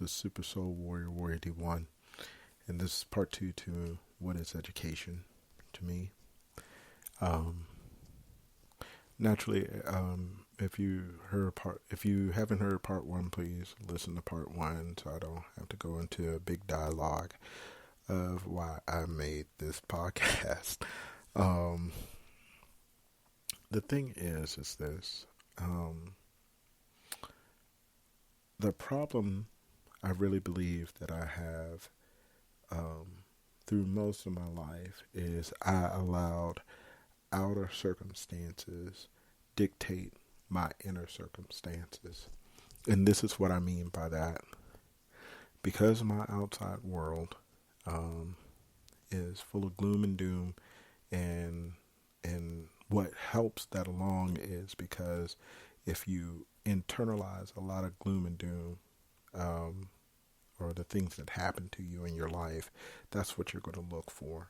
is Super Soul Warrior Dwan, and this is part two to what is education to me. Um, Naturally, if you haven't heard part one, please listen to part one, so I don't have to go into a big dialogue of why I made this podcast. Um, the thing is this. The problem I really believe that I have through most of my life is I allowed outer circumstances dictate my inner circumstances. And this is what I mean by that. Because my outside world is full of gloom and doom, and what helps that along is because if you internalize a lot of gloom and doom, or the things that happen to you in your life, that's what you're going to look for.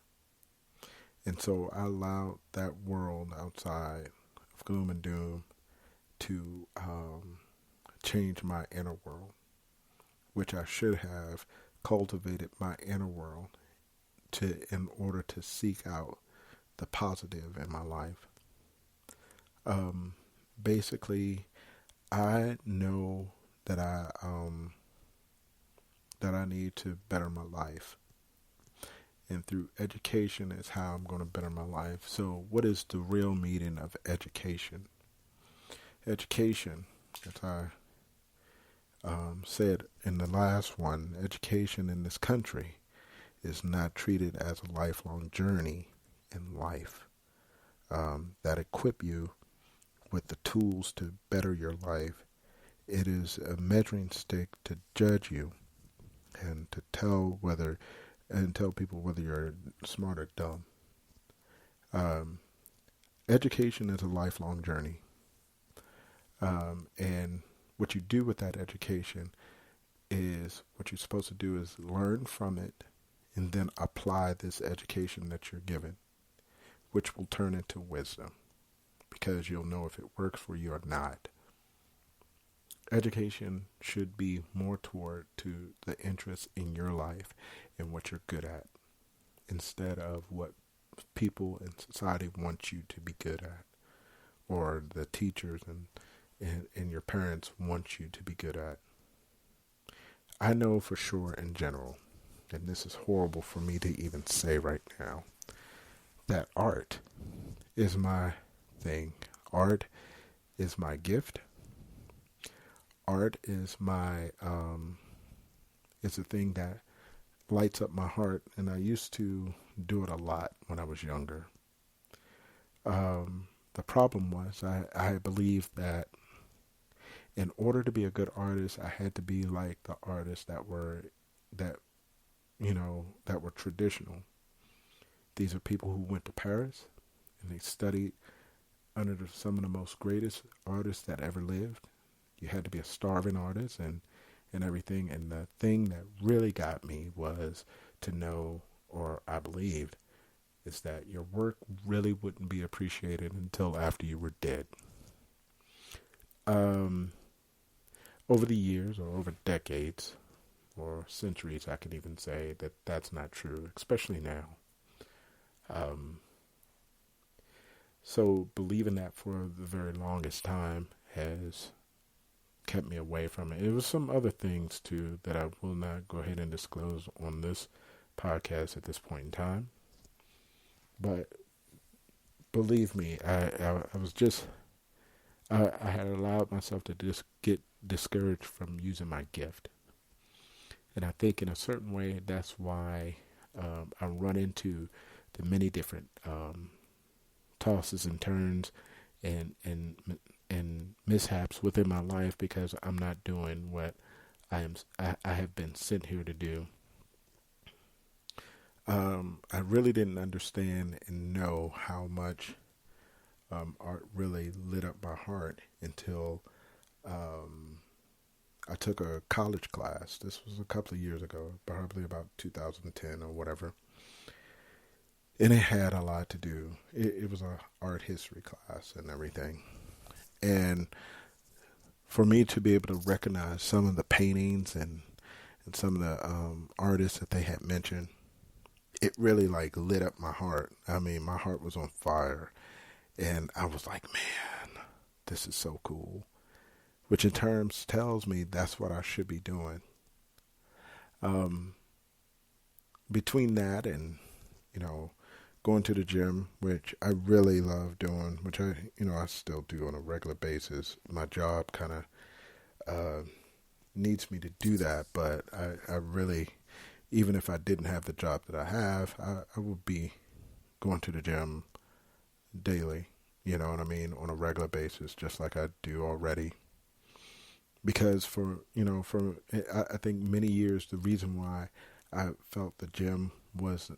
And so I allowed that world outside of gloom and doom to change my inner world, which I should have cultivated my inner world in order to seek out the positive in my life. Basically, I know that I need to better my life. And through education is how I'm going to better my life. So what is the real meaning of education? Education, as I said in the last one, education in this country is not treated as a lifelong journey in life that equip you with the tools to better your life. It is a measuring stick to judge you and to tell people whether you're smart or dumb. Education is a lifelong journey. And what you do with that education is what you're supposed to do is learn from it and then apply this education that you're given, which will turn into wisdom because you'll know if it works for you or not. Education should be more toward to the interest in your life and what you're good at instead of what people in society want you to be good at, or the teachers and your parents want you to be good at. I know for sure in general, and this is horrible for me to even say right now, that art is my thing. Art is my gift. Art is it's a thing that lights up my heart, and I used to do it a lot when I was younger. The problem was I believed that in order to be a good artist, I had to be like the artists that were traditional. These are people who went to Paris and they studied under some of the most greatest artists that ever lived. You had to be a starving artist and everything. And the thing that really got me was to know, or I believed, is that your work really wouldn't be appreciated until after you were dead. Over the years, or over decades, or centuries, I could even say that that's not true, especially now. So believing that for the very longest time has kept me away from it. It was some other things too that I will not go ahead and disclose on this podcast at this point in time. But believe me, I had allowed myself to just get discouraged from using my gift. And I think in a certain way that's why I run into the many different tosses and turns and mishaps within my life because I'm not doing what I have been sent here to do. I really didn't understand and know how much art really lit up my heart until I took a college class. This was a couple of years ago, probably about 2010 or whatever. And it had a lot to do. It was an art history class and everything. And for me to be able to recognize some of the paintings and and some of the artists that they had mentioned, it really like lit up my heart. I mean, my heart was on fire, and I was like, man, this is so cool. Which in terms tells me that's what I should be doing. Um, Between that and, you know, going to the gym, which I really love doing, which I still do on a regular basis. My job kind of needs me to do that, but I really, even if I didn't have the job that I have, I would be going to the gym daily, you know what I mean, on a regular basis, just like I do already. Because I think many years, the reason why I felt the gym was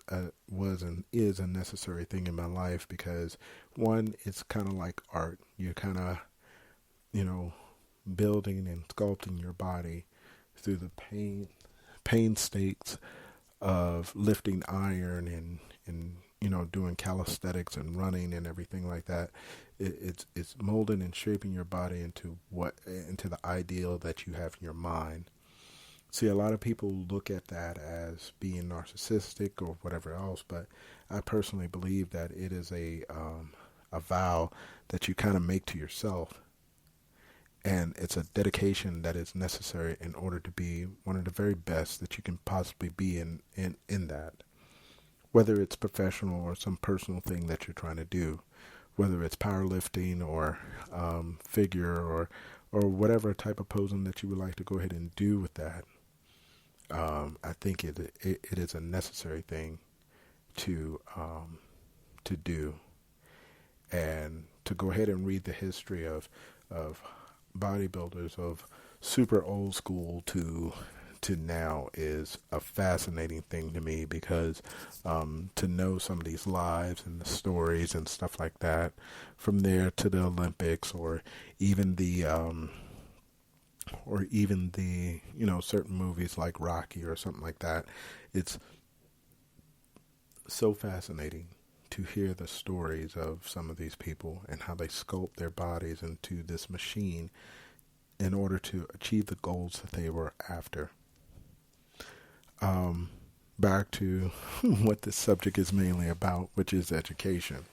and is a necessary thing in my life, because one, it's kind of like art. You're kind of, you know, building and sculpting your body through the painstaking of lifting iron and doing calisthenics and running and everything like that. It's molding and shaping your body into the ideal that you have in your mind. See, a lot of people look at that as being narcissistic or whatever else, but I personally believe that it is a vow that you kind of make to yourself, and it's a dedication that is necessary in order to be one of the very best that you can possibly be in that. Whether it's professional or some personal thing that you're trying to do, whether it's powerlifting or figure or whatever type of posing that you would like to go ahead and do with that. I think it is a necessary thing to do, and to go ahead and read the history of bodybuilders of super old school to now is a fascinating thing to me, because to know some of these lives and the stories and stuff like that, from there to the Olympics, or even the certain movies like Rocky or something like that. It's so fascinating to hear the stories of some of these people and how they sculpt their bodies into this machine in order to achieve the goals that they were after. Back to what this subject is mainly about, which is education.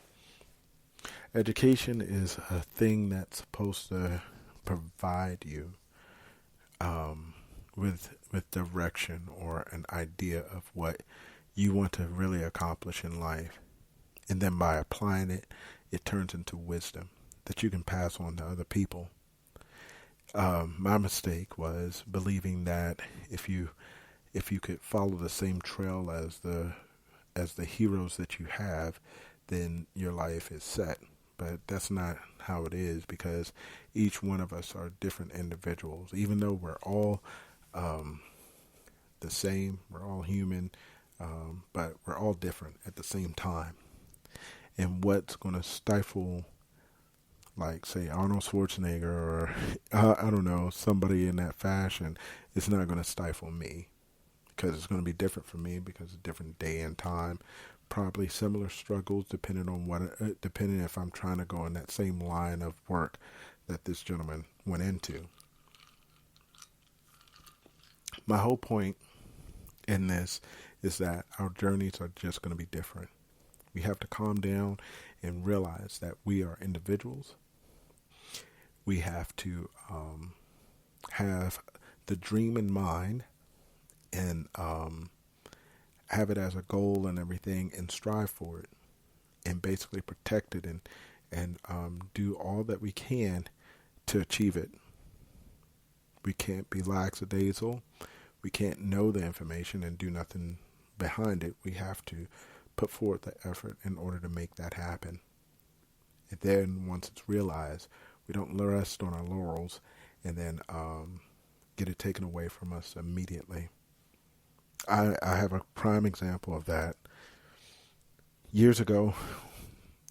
Education is a thing that's supposed to provide you with direction or an idea of what you want to really accomplish in life. And then by applying it, it turns into wisdom that you can pass on to other people. My mistake was believing that if you could follow the same trail as the heroes that you have, then your life is set. But that's not how it is, because each one of us are different individuals. Even though we're all the same, we're all human, but we're all different at the same time. And what's going to stifle, like, say, Arnold Schwarzenegger or, I don't know, somebody in that fashion, it's not going to stifle me, because it's going to be different for me, because it's a different day and time. Probably similar struggles depending if I'm trying to go in that same line of work that this gentleman went into. My whole point in this is that our journeys are just going to be different. We have to calm down and realize that we are individuals. We have to have the dream in mind and have it as a goal and everything, and strive for it, and basically protect it, and do all that we can to achieve it. We can't be lackadaisical. We can't know the information and do nothing behind it. We have to put forth the effort in order to make that happen. And then once it's realized, we don't rest on our laurels and then get it taken away from us immediately. I have a prime example of that. Years ago,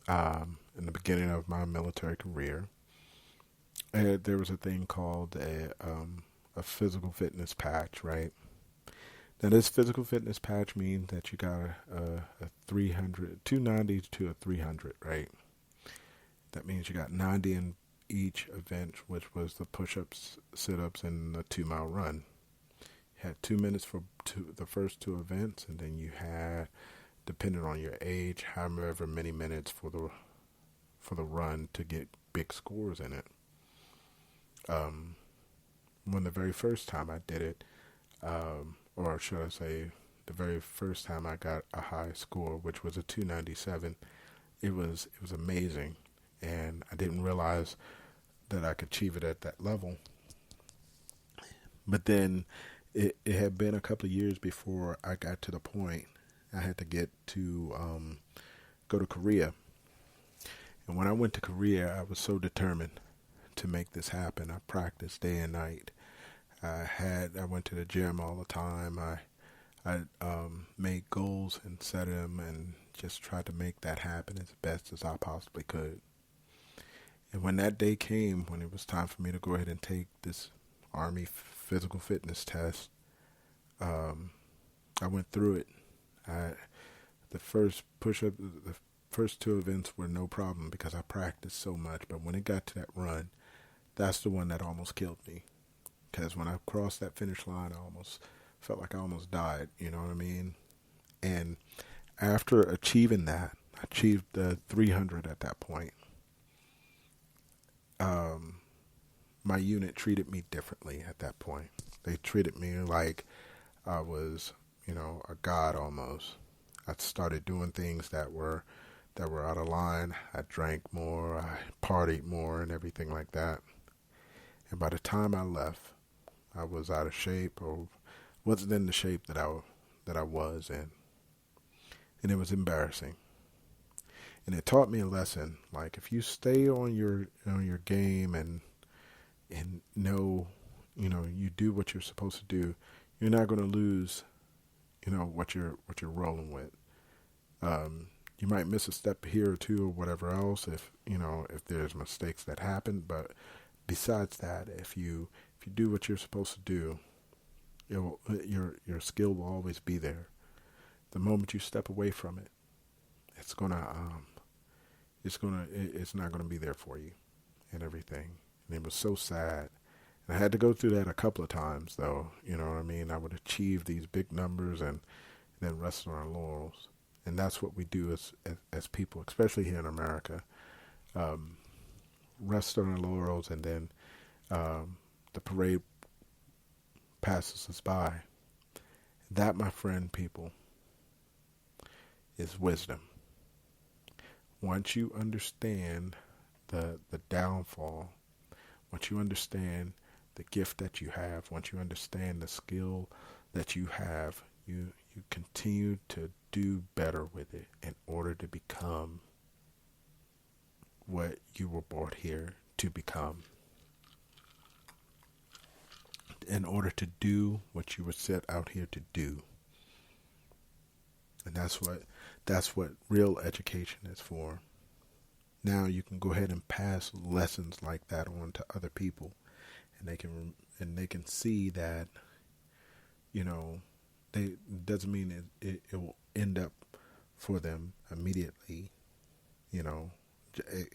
in the beginning of my military career, there was a thing called a physical fitness patch, right? Now, this physical fitness patch means that you got a 290 to a 300, right? That means you got 90 in each event, which was the push-ups, sit-ups, and the 2-mile run. had 2 minutes for the first two events, and then you had, depending on your age, however many minutes for the run to get big scores in it. When the very first time I did it, or should I say, the very first time I got a high score, which was a 297, it was amazing, and I didn't realize that I could achieve it at that level. But then it had been a couple of years before I got to the point I had to get to go to Korea. And when I went to Korea, I was so determined to make this happen. I practiced day and night. I went to the gym all the time. I made goals and set them and just tried to make that happen as best as I possibly could. And when that day came, when it was time for me to go ahead and take this Army physical fitness test, I went through it. The first push-up, the first two events were no problem because I practiced so much. But when it got to that run, that's the one that almost killed me. Because when I crossed that finish line, I almost felt like I almost died. You know what I mean? And after achieving that, I achieved the 300 at that point. My unit treated me differently at that point. They treated me like I was, a god almost. I started doing things that were out of line. I drank more, I partied more, and everything like that. And by the time I left, I was out of shape, or wasn't in the shape that I was in, and it was embarrassing. And it taught me a lesson. Like, if you stay on your game and know, you do what you're supposed to do, you're not going to lose, what you're rolling with. You might miss a step here or two or whatever else if there's mistakes that happen. But besides that, if you do what you're supposed to do, your skill will always be there. The moment you step away from it, it's not gonna be there for you and everything. And it was so sad. And I had to go through that a couple of times, though. You know what I mean? I would achieve these big numbers and then rest on our laurels. And that's what we do as people, especially here in America. Rest on our laurels, and then the parade passes us by. That, my friend, people, is wisdom. Once you understand the downfall, once you understand the gift that you have, once you understand the skill that you have, you continue to do better with it in order to become what you were brought here to become. In order to do what you were set out here to do. And that's what real education is for. Now you can go ahead and pass lessons like that on to other people, and they can see that, doesn't mean it will end up for them immediately,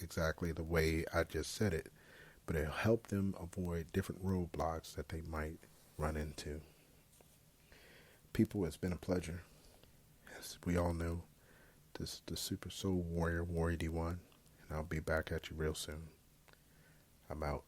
exactly the way I just said it, but it'll help them avoid different roadblocks that they might run into. People, it's been a pleasure. As we all know, this the Super Soul Warrior Dwan, and I'll be back at you real soon. I'm out.